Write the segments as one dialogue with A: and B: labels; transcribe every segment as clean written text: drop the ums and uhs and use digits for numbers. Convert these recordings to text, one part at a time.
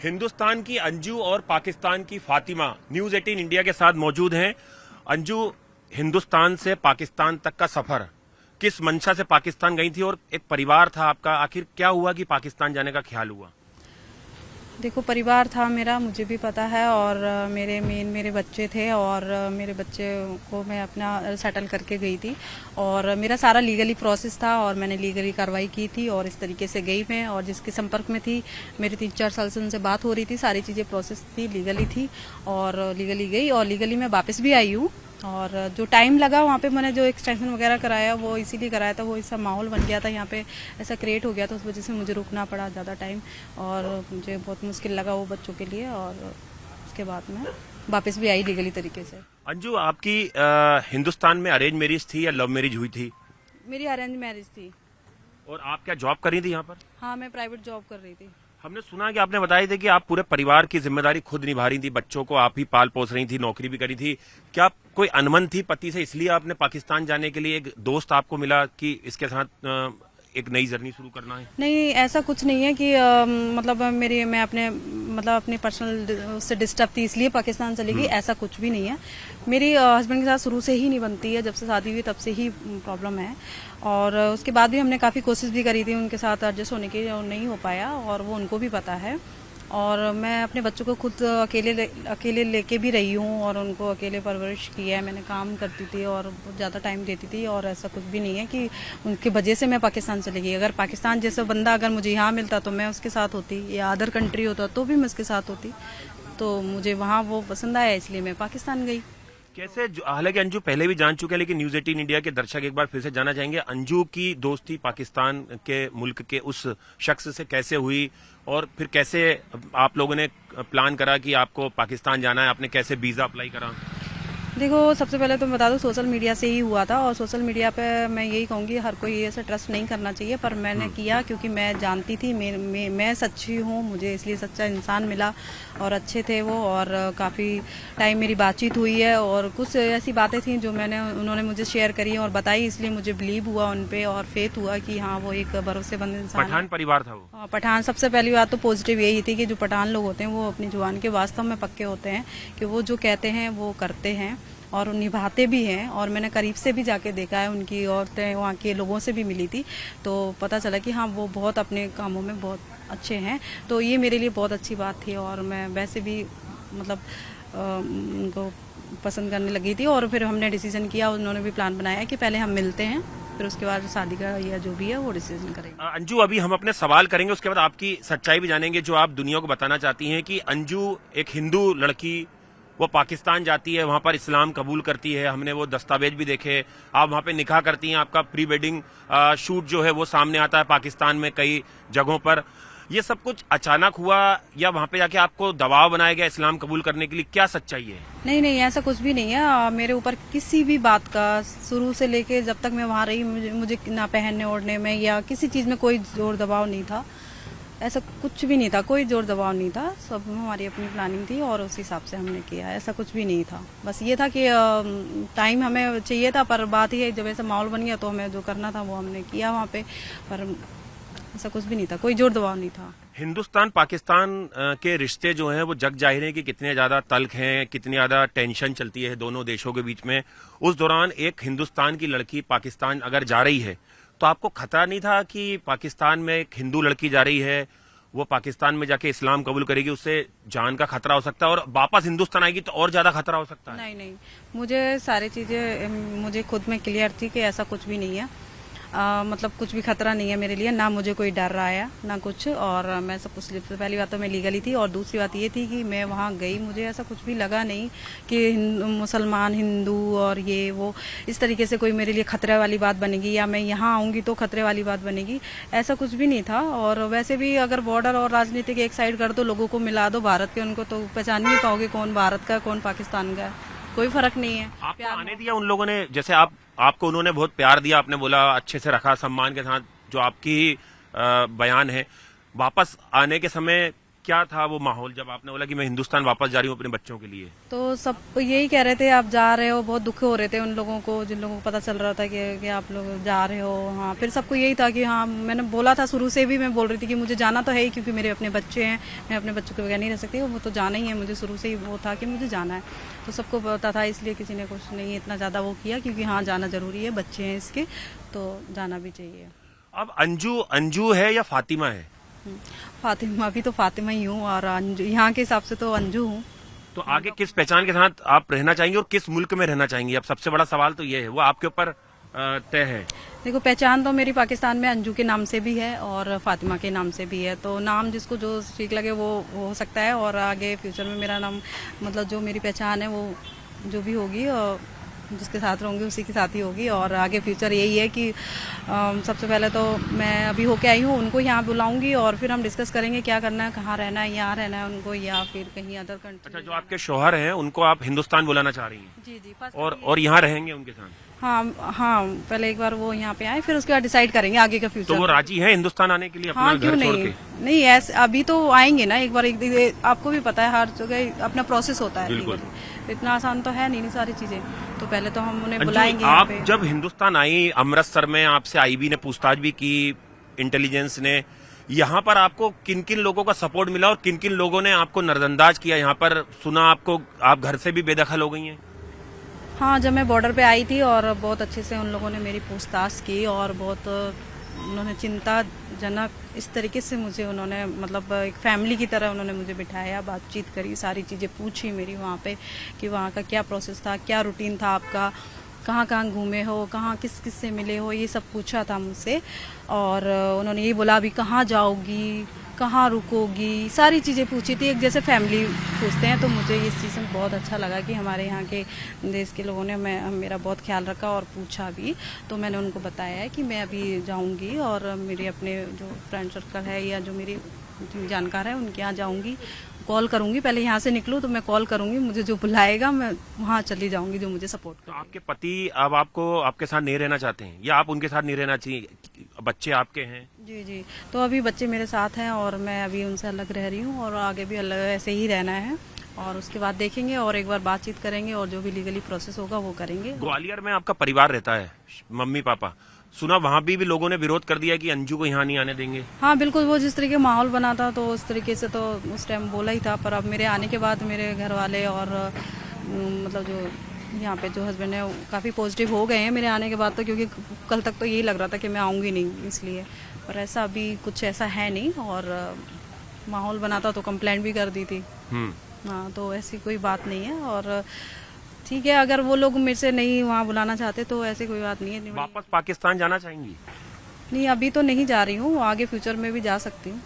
A: हिंदुस्तान की अंजू और पाकिस्तान की फातिमा न्यूज 18 इंडिया के साथ मौजूद हैं। अंजू, हिंदुस्तान से पाकिस्तान तक का सफर किस मंशा से पाकिस्तान गई थी और एक परिवार था आपका, आखिर क्या हुआ कि पाकिस्तान जाने का ख्याल हुआ?
B: देखो, परिवार था मेरा, मुझे भी पता है, और मेरे बच्चे थे, और मेरे बच्चे को मैं अपना सेटल करके गई थी, और मेरा सारा लीगली प्रोसेस था, और मैंने लीगली कार्रवाई की थी, और इस तरीके से गई मैं, और जिसके संपर्क में थी मेरी 3-4 साल से उनसे बात हो रही थी, सारी चीज़ें प्रोसेस थी, लीगली थी, और लीगली गई, और लीगली मैं वापस भी आई हूँ। और जो टाइम लगा वहाँ पे, मैंने जो एक्सटेंशन वगैरह कराया वो इसीलिए कराया था, वो ऐसा माहौल बन गया था यहाँ पे, ऐसा क्रिएट हो गया था, उस वजह से मुझे रुकना पड़ा ज़्यादा टाइम, और मुझे बहुत मुश्किल लगा वो बच्चों के लिए, और उसके बाद मैं वापस भी आई लीगली तरीके से।
A: अंजू, आपकी हिंदुस्तान में अरेंज मैरिज थी या लव मैरिज हुई थी?
B: मेरी अरेंज मैरिज थी।
A: और आप क्या जॉब कर रही थी यहाँ पर?
B: हाँ, मैं प्राइवेट जॉब कर रही थी।
A: हमने सुना कि आपने बताया था कि आप पूरे परिवार की जिम्मेदारी खुद निभा रही थी, बच्चों को आप ही पाल पोस रही थी, नौकरी भी करी थी। क्या कोई अनबन थी पति से, इसलिए आपने पाकिस्तान जाने के लिए एक दोस्त आपको मिला कि इसके साथ एक नई जर्नी शुरू करना है?
B: नहीं, ऐसा कुछ नहीं है कि मतलब मैं अपने पर्सनल उससे डिस्टर्ब थी इसलिए पाकिस्तान चली गई, ऐसा कुछ भी नहीं है। मेरी हस्बैंड के साथ शुरू से ही नहीं बनती है, जब से शादी हुई तब से ही प्रॉब्लम है, और उसके बाद भी हमने काफ़ी कोशिश भी करी थी उनके साथ एडजस्ट होने की, और नहीं हो पाया, और वो उनको भी पता है। और मैं अपने बच्चों को खुद अकेले लेके भी रही हूँ, और उनको अकेले परवरिश की है। मैंने काम करती थी और बहुत ज़्यादा टाइम देती थी, और ऐसा कुछ भी नहीं है कि उनकी वजह से मैं पाकिस्तान चली गई। अगर पाकिस्तान जैसा बंदा अगर मुझे यहाँ मिलता तो मैं उसके साथ होती, या अदर कंट्री होता तो भी मैं उसके साथ होती। तो मुझे वहाँ वो पसंद आया, इसलिए मैं पाकिस्तान गई।
A: कैसे, हालांकि अंजू पहले भी जान चुके हैं, लेकिन न्यूज 18 इंडिया के दर्शक एक बार फिर से जानना चाहेंगे, अंजू की दोस्ती पाकिस्तान के मुल्क के उस शख्स से कैसे हुई, और फिर कैसे आप लोगों ने प्लान करा कि आपको पाकिस्तान जाना है, आपने कैसे वीजा अप्लाई करा?
B: देखो, सबसे पहले तो मैं बता दूं, सोशल मीडिया से ही हुआ था, और सोशल मीडिया पे मैं यही कहूँगी हर कोई ऐसा ट्रस्ट नहीं करना चाहिए, पर मैंने किया क्योंकि मैं जानती थी मैं सच्ची हूँ, मुझे इसलिए सच्चा इंसान मिला, और अच्छे थे वो, और काफ़ी टाइम मेरी बातचीत हुई है, और कुछ ऐसी बातें थी जो उन्होंने मुझे शेयर करी और बताई, इसलिए मुझे बिलीव हुआ उन पर, और फेथ हुआ कि हाँ, वो एक भरोसेमंद इंसान।
A: पठान परिवार था वो?
B: पठान। सबसे पहली बात तो पॉजिटिव यही थी कि जो पठान लोग होते हैं वो अपनी जुबान के वास्तव में पक्के होते हैं, कि वो जो कहते हैं वो करते हैं, और निभाते भी हैं। और मैंने करीब से भी जाके देखा है, उनकी औरतें वहाँ के लोगों से भी मिली थी, तो पता चला कि हाँ, वो बहुत अपने कामों में बहुत अच्छे हैं। तो ये मेरे लिए बहुत अच्छी बात थी, और मैं वैसे भी मतलब उनको पसंद करने लगी थी, और फिर हमने डिसीजन किया, उन्होंने भी प्लान बनाया कि पहले हम मिलते हैं, फिर उसके बाद शादी का या जो भी है वो डिसीजन करेंगे।
A: अंजू, अभी हम अपने सवाल करेंगे, उसके बाद आपकी सच्चाई भी जानेंगे जो आप दुनिया को बताना चाहती हैं कि अंजू एक हिंदू लड़की, वो पाकिस्तान जाती है, वहां पर इस्लाम कबूल करती है, हमने वो दस्तावेज भी देखे, आप वहां पे निकाह करती हैं, आपका प्री वेडिंग शूट जो है वो सामने आता है पाकिस्तान में कई जगहों पर। ये सब कुछ अचानक हुआ या वहां पे जाके आपको दबाव बनाया गया इस्लाम कबूल करने के लिए? क्या सच्चाई है?
B: नहीं नहीं, ऐसा कुछ भी नहीं है। मेरे ऊपर किसी भी बात का, शुरू से लेके जब तक मैं वहाँ रही, मुझे ना पहनने ओढ़ने में या किसी चीज में कोई जोर दबाव नहीं था, ऐसा कुछ भी नहीं था, कोई जोर दबाव नहीं था, सब हमारी अपनी प्लानिंग थी, और उस हिसाब से हमने किया, ऐसा कुछ भी नहीं था। बस ये था कि टाइम हमें चाहिए था, पर बात ही है, जब ऐसा माहौल बन गया तो हमें जो करना था वो हमने किया वहाँ पे, पर ऐसा कुछ भी नहीं था, कोई जोर दबाव नहीं था।
A: हिंदुस्तान पाकिस्तान के रिश्ते जो हैं वो जग जाहिर है कि कितने ज्यादा तल्ख हैं, कितनी ज्यादा टेंशन चलती है दोनों देशों के बीच में। उस दौरान एक हिंदुस्तान की लड़की पाकिस्तान अगर जा रही है तो आपको खतरा नहीं था कि पाकिस्तान में एक हिंदू लड़की जा रही है, वो पाकिस्तान में जाके इस्लाम कबूल करेगी, उससे जान का खतरा हो सकता है, और वापस हिंदुस्तान आएगी तो और ज्यादा खतरा हो सकता है?
B: नहीं नहीं, मुझे सारी चीजें मुझे खुद में क्लियर थी कि ऐसा कुछ भी नहीं है। मतलब कुछ भी खतरा नहीं है मेरे लिए, ना मुझे कोई डर रहा है ना कुछ, और मैं सब कुछ, पहली बात तो मैं लीगली थी, और दूसरी बात ये थी कि मैं वहाँ गई, मुझे ऐसा कुछ भी लगा नहीं कि मुसलमान हिंदू और ये वो इस तरीके से कोई मेरे लिए खतरे वाली बात बनेगी, या मैं यहाँ आऊँगी तो खतरे वाली बात बनेगी, ऐसा कुछ भी नहीं था। और वैसे भी अगर बॉर्डर और राजनीति के एक साइड कर दो, लोगों को मिला दो भारत के, उनको तो पहचान नहीं पाओगे कौन भारत का कौन पाकिस्तान का, कोई फर्क नहीं है।
A: आपको आने दिया उन लोगों ने? जैसे आपको उन्होंने बहुत प्यार दिया, आपने बोला अच्छे से रखा सम्मान के साथ, जो आपकी बयान है, वापस आने के समय क्या था वो माहौल जब आपने बोला कि मैं हिंदुस्तान वापस जा रही हूँ अपने बच्चों के लिए?
B: तो सब यही कह रहे थे आप जा रहे हो, बहुत दुख हो रहे थे उन लोगों को जिन लोगों को पता चल रहा था कि आप लोग जा रहे हो। हाँ, फिर सबको यही था कि हाँ, मैंने बोला था शुरू से भी, मैं बोल रही थी कि मुझे जाना तो है ही, क्योंकि मेरे अपने बच्चे हैं, मैं अपने बच्चों के बगैर नहीं रह सकती, वो तो जाना ही है मुझे, शुरू से ही वो था कि मुझे जाना है। तो सबको पता था, इसलिए किसी ने कुछ नहीं इतना ज़्यादा वो किया, क्योंकि हाँ जाना जरूरी है, बच्चे हैं इसके, तो जाना भी चाहिए।
A: अब अंजू है या फातिमा है?
B: फातिमा, अभी तो फातिमा ही हूँ, और यहाँ के हिसाब से तो अंजू हूँ।
A: तो आगे किस पहचान के साथ आप रहना चाहेंगे और किस मुल्क में रहना चाहेंगे? अब सबसे बड़ा सवाल तो ये है, वो आपके ऊपर तय है।
B: देखो, पहचान तो मेरी पाकिस्तान में अंजू के नाम से भी है और फातिमा के नाम से भी है, तो नाम जिसको जो ठीक लगे वो हो सकता है। और आगे फ्यूचर में मेरा नाम, मतलब जो मेरी पहचान है वो जो भी होगी, और जिसके साथ रहूंगी उसी के साथ ही होगी। और आगे फ्यूचर यही है कि सबसे पहले तो मैं अभी होके आई हूँ, उनको यहाँ बुलाऊंगी और फिर हम डिस्कस करेंगे क्या करना है, कहाँ रहना है, यहाँ रहना है उनको या फिर कहीं अदर कंट्री।
A: अच्छा, जो आपके शौहर हैं उनको आप हिंदुस्तान बुलाना चाह रही हैं?
B: जी जी, फर्स्ट
A: और यहाँ रहेंगे उनके साथ?
B: हाँ हाँ, पहले एक बार वो यहाँ पे आए, फिर उसके बाद डिसाइड करेंगे आगे का फ्यूचर।
A: तो वो राजी है हिंदुस्तान आने के लिए अपना
B: हाँ,
A: घर
B: क्यों
A: छोड़
B: नहीं,
A: के?
B: नहीं ऐसे अभी तो आएंगे ना एक बार, आपको भी पता है हर जगह अपना प्रोसेस होता है।
A: बिल्कुल।
B: इतना आसान तो है नहीं सारी चीजें, तो पहले तो हम उन्हें
A: अंजू,
B: बुलाएंगे यहाँ
A: आप
B: पे।
A: जब हिंदुस्तान आई, अमृतसर में आपसे आईबी ने पूछताछ भी की, इंटेलिजेंस ने, यहाँ पर आपको किन किन लोगों का सपोर्ट मिला और किन किन लोगों ने आपको नजरअंदाज किया? यहाँ पर सुना आपको आप घर से भी बेदखल हो गई हैं?
B: हाँ, जब मैं बॉर्डर पे आई थी और बहुत अच्छे से उन लोगों ने मेरी पूछताछ की और बहुत उन्होंने चिंताजनक इस तरीके से मुझे उन्होंने, मतलब एक फैमिली की तरह उन्होंने मुझे बिठाया, बातचीत करी, सारी चीज़ें पूछी मेरी वहाँ पे कि वहाँ का क्या प्रोसेस था, क्या रूटीन था आपका, कहाँ कहाँ घूमे हो, कहाँ किस किस से मिले हो, ये सब पूछा था मुझसे। और उन्होंने ये बोला अभी कहाँ जाओगी, कहाँ रुकोगी, सारी चीज़ें पूछी थी, एक जैसे फैमिली पूछते हैं। तो मुझे इस चीज़ में बहुत अच्छा लगा कि हमारे यहाँ के देश के लोगों ने मेरा बहुत ख्याल रखा और पूछा भी। तो मैंने उनको बताया है कि मैं अभी जाऊँगी और मेरे अपने जो फ्रेंड सर्कल है या जो मेरी जानकार है उनके यहाँ जाऊँगी, कॉल करूंगी, पहले यहाँ से निकलूँ तो मैं कॉल करूंगी, मुझे जो बुलाएगा मैं वहाँ चली जाऊंगी जो मुझे सपोर्ट
A: तो
B: करे।
A: आपके पति अब आपको आपके साथ नहीं रहना चाहते हैं या आप उनके साथ नहीं रहना चाहिए? बच्चे आपके हैं?
B: जी जी, तो अभी बच्चे मेरे साथ हैं और मैं अभी उनसे अलग रह रही हूँ और आगे भी अलग ऐसे ही रहना है। और उसके बाद देखेंगे और एक बार बातचीत करेंगे और जो भी लीगली प्रोसेस होगा वो करेंगे।
A: ग्वालियर में आपका परिवार रहता है, मम्मी पापा, सुना वहाँ भी लोगों ने विरोध कर दिया कि अंजू को यहाँ नहीं आने देंगे?
B: हाँ बिल्कुल, वो जिस तरीके माहौल बना था तो उस तरीके से तो उस टाइम बोला ही था, पर अब मेरे आने के बाद मेरे घर वाले और मतलब जो यहाँ पे जो हस्बैंड है काफ़ी पॉजिटिव हो गए हैं मेरे आने के बाद, तो क्योंकि कल तक तो यही लग रहा था कि मैं आऊँगी नहीं इसलिए, पर ऐसा अभी कुछ ऐसा है नहीं। और माहौल बना था तो कंप्लेंट भी कर दी थी। हाँ, तो ऐसी कोई बात नहीं है और ठीक है, अगर वो लोग मेरे से नहीं वहाँ बुलाना चाहते तो ऐसी कोई बात नहीं है।
A: वापस पाकिस्तान जाना चाहेंगी?
B: नहीं, अभी तो नहीं जा रही हूँ, आगे फ्यूचर में भी जा सकती हूँ।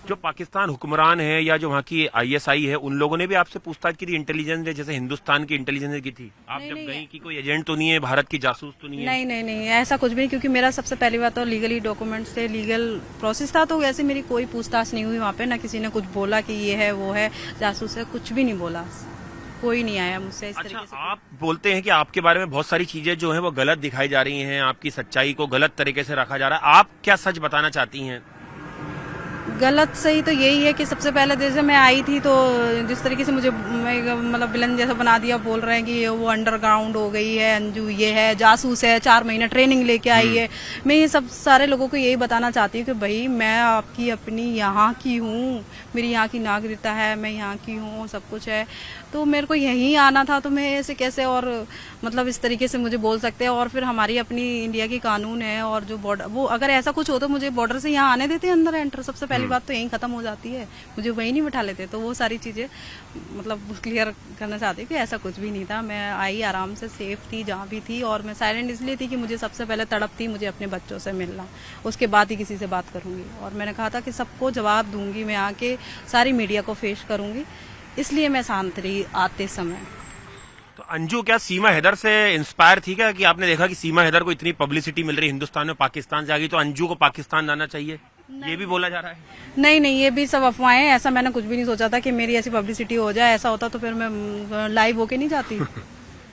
A: जो पाकिस्तान हुक्मरान है या जो वहाँ की आईएसआई है, उन लोगों ने भी आपसे पूछताछ की थी इंटेलिजेंस ने, जैसे हिंदुस्तान की इंटेलिजेंस ने की थी? आप
B: नहीं,
A: जब
B: नहीं,
A: गई कि कोई एजेंट तो नहीं है, भारत की जासूस तो नहीं है?
B: नहीं नहीं नहीं, ऐसा कुछ भी नहीं, क्योंकि मेरा सबसे पहली बात तो लीगली डॉक्यूमेंट्स थे, लीगल प्रोसेस था, तो वैसे मेरी कोई पूछताछ नहीं हुई वहाँ पे, ना किसी ने कुछ बोला कि ये है वो है जासूस है, कुछ भी नहीं बोला, कोई नहीं आया मुझसे इस तरीके से।
A: आप बोलते हैं कि आपके बारे में बहुत सारी चीजें जो हैं वो गलत दिखाई जा रही हैं, आपकी सच्चाई को गलत तरीके से रखा जा रहा है, आप क्या सच बताना चाहती हैं?
B: गलत सही तो यही है कि सबसे पहले जैसे मैं आई थी तो जिस तरीके से मुझे मतलब विलन जैसा बना दिया, बोल रहे हैं कि वो अंडरग्राउंड हो गई है अंजू, ये है जासूस है, 4 महीने ट्रेनिंग लेके आई है। मैं ये सब सारे लोगों को यही बताना चाहती हूँ कि भाई मैं आपकी अपनी यहाँ की हूँ, मेरी यहाँ की नागरिकता है, मैं यहाँ की हूँ, सब कुछ है, तो मेरे को यहीं आना था, तो मैं ऐसे कैसे और मतलब इस तरीके से मुझे बोल सकते हैं। और फिर हमारी अपनी इंडिया की कानून है और जो बॉर्डर, वो अगर ऐसा कुछ हो तो मुझे बॉर्डर से यहाँ आने देते हैं अंदर एंटर, सबसे पहली बात तो यहीं खत्म हो जाती है, मुझे वहीं नहीं बिठा लेते। तो वो सारी चीजें मतलब क्लियर करना चाहती हूँ कि ऐसा कुछ भी नहीं था, मैं आई आराम से सेफ थी जहाँ भी थी, और मैं साइलेंट इसलिए थी कि मुझे सबसे पहले तड़प थी मुझे अपने बच्चों से मिलना, उसके बाद ही किसी से बात करूंगी। और मैंने कहा था कि सबको जवाब दूंगी, मैं आके सारी मीडिया को फेस करूंगी, इसलिए मैं शांत रही आते समय।
A: तो अंजू क्या सीमा हैदर से इंस्पायर थी क्या, कि आपने देखा कि सीमा हैदर को इतनी पब्लिसिटी मिल रही हिंदुस्तान में, पाकिस्तान से आ गई, तो अंजू को पाकिस्तान जाना चाहिए, ये भी बोला जा रहा है?
B: नहीं नहीं, ये भी सब अफवाहें हैं, ऐसा मैंने कुछ भी नहीं सोचा था कि मेरी ऐसी पब्लिसिटी हो जाए, ऐसा होता तो फिर मैं लाइव होके नहीं जाती।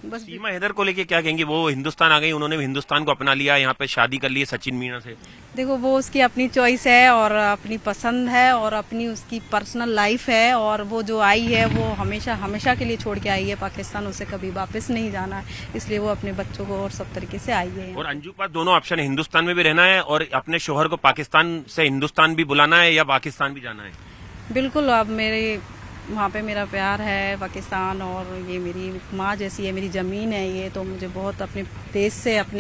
B: बस
A: सीमा हैदर को लेके क्या कहेंगे? वो हिंदुस्तान आ गई, उन्होंने भी हिंदुस्तान को अपना लिया, यहाँ पे शादी कर ली है सचिन मीना से।
B: देखो, वो उसकी अपनी चॉइस है और अपनी पसंद है और अपनी उसकी पर्सनल लाइफ है, और वो जो आई है वो हमेशा हमेशा के लिए छोड़ के आई है पाकिस्तान, उसे कभी वापस नहीं जाना है, इसलिए वो अपने बच्चों को और सब तरीके से आई है।
A: और अंजू के पास दोनों ऑप्शन है, हिंदुस्तान में भी रहना है और अपने शोहर को पाकिस्तान से हिंदुस्तान भी बुलाना है या पाकिस्तान भी जाना है।
B: बिल्कुल, अब मेरे वहाँ पे मेरा प्यार है पाकिस्तान, और ये मेरी माँ जैसी है, मेरी ज़मीन है ये, तो मुझे बहुत अपने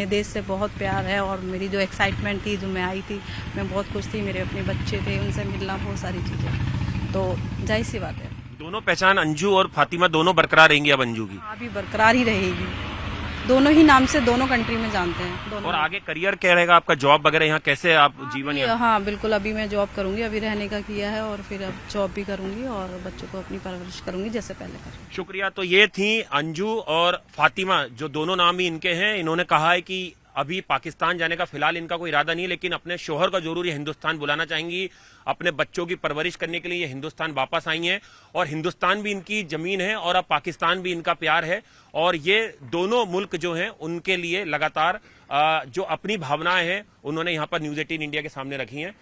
B: देश से बहुत प्यार है। और मेरी जो एक्साइटमेंट थी, जो मैं आई थी, मैं बहुत खुश थी, मेरे अपने बच्चे थे, उनसे मिलना, बहुत सारी चीज़ें, तो जाहिर सी बात है।
A: दोनों पहचान अंजू और फातिमा दोनों बरकरार रहेंगी अब अंजू की?
B: अभी बरकरार ही रहेगी, दोनों ही नाम से दोनों कंट्री में जानते हैं दोनों।
A: और आगे करियर क्या रहेगा आपका, जॉब वगैरह यहाँ कैसे आप जीवन यहाँ?
B: हाँ बिल्कुल, अभी मैं जॉब करूंगी, अभी रहने का किया है, और फिर अब जॉब भी करूंगी और बच्चों को अपनी परवरिश करूंगी जैसे पहले कर।
A: शुक्रिया। तो ये थी अंजू और फातिमा, जो दोनों नाम ही इनके हैं। इन्होंने कहा है कि अभी पाकिस्तान जाने का फिलहाल इनका कोई इरादा नहीं, लेकिन अपने शोहर का जरूर ये हिंदुस्तान बुलाना चाहेंगी। अपने बच्चों की परवरिश करने के लिए ये हिंदुस्तान वापस आई हैं, और हिंदुस्तान भी इनकी जमीन है और अब पाकिस्तान भी इनका प्यार है। और ये दोनों मुल्क जो हैं उनके लिए लगातार जो अपनी भावनाएं हैं उन्होंने यहाँ पर न्यूज 18 इंडिया के सामने रखी हैं।